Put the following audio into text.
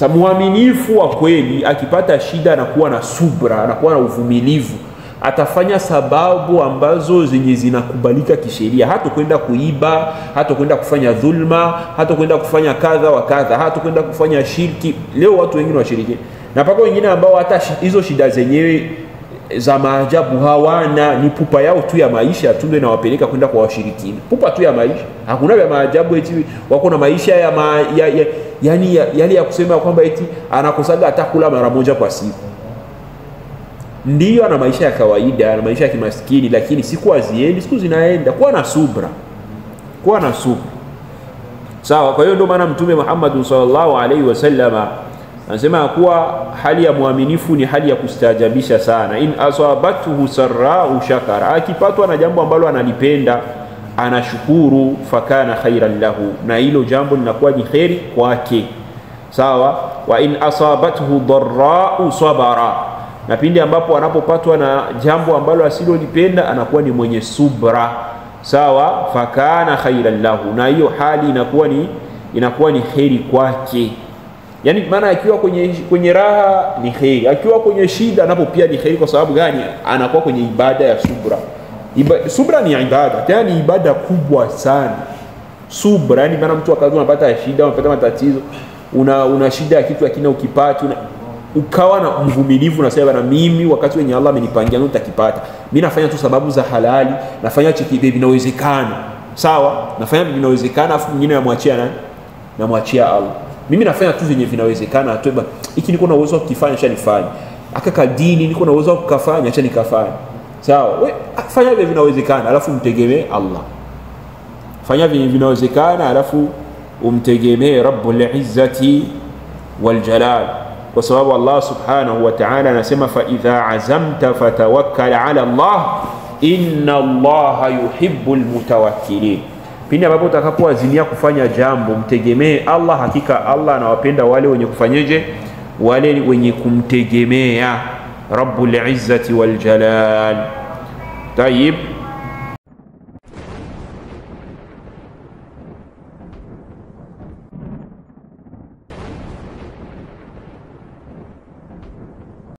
Muaminifu wa kweli akipata shida anakuwa na subra, anakuwa na uvumilivu, atafanya sababu ambazo zenye zinakubalika kisheria. Hatakwenda kuiba, hatakwenda kufanya dhulma, hatakwenda kufanya kadha wa kadha, hatakwenda kufanya shirki. Leo watu wengine washiriki, na paka wengine ambao hata hizo shida zenyewe za maajabu hawana, ni pupa yao tu ya maisha tu ndio inawapeleka kwenda kwa washirikina. Pupa tu ya maisha, hakuna vya maajabu eti wako na maisha yani yale ya kusema kwamba eti anakosaga atakula mara moja kwa siku. Ndiyo ana maisha ya kawaida, ana maisha ya kimaskini, lakini siku haziendi, siku zinaenda. Kuwa na subra, kuwa na subra. Sawa. Kwa hiyo ndio maana Mtume Muhammad sallallahu alaihi wasallam anasema kuwa hali ya muaminifu ni hali ya kustaajabisha sana. In asabathu sarra'u shakara, akipatwa na jambo ambalo analipenda anashukuru, fakana khairan lahu, na hilo jambo linakuwa ni khairi kwake. Sawa. Wa in asabathu dharra'u sabara, na pindi ambapo anapopatwa na jambo ambalo asilolipenda anakuwa ni mwenye subra. Sawa. Fakana khairan lahu, na hiyo hali inakuwa ni khairi kwake. Yani maana akiwa kwenye raha ni khairi, akiwa kwenye shida napo pia ni khairi. Kwa sababu gani? Anakuwa kwenye ibada ya subra. Subra ni ibada, tena ni ibada kubwa sana. Subra yani maana mtu akaanza unapata shida, unapata matatizo, una shida ya kitu lakini ukipata ukawa na mvumilivu, unasema na mimi wakati wenye Allah amenipangia nitakipata. Mimi nafanya tu sababu za halali, nafanya chiki vinawezekana. Sawa? Nafanya vinawezekana, afu mwingine namwachia nani? Namwachia Allah. Mimi nafanya tu venye vinawezekana, atoba hiki niko na uwezo wa kufanya, acha nifanye. Akaka dini niko na uwezo wa kufanya, acha nikafanye. Sawa. Wewe fanya vile vinawezekana, alafu mtegemee Allah. Fanya vile vinawezekana, alafu umtegemee Rabbul Izzati wal Jalal. Kwa sababu Allah subhanahu wa ta'ala anasema fa idha azamta fatawakkal ala Allah inna Allaha yuhibbul mutawakkilin. Pindi ambapo utakapoazimia kufanya jambo, mtegemee Allah, hakika Allah anawapenda wale wenye kufanyeje? Wale wenye kumtegemea Rabbul Izzati wal Jalal. Tayib.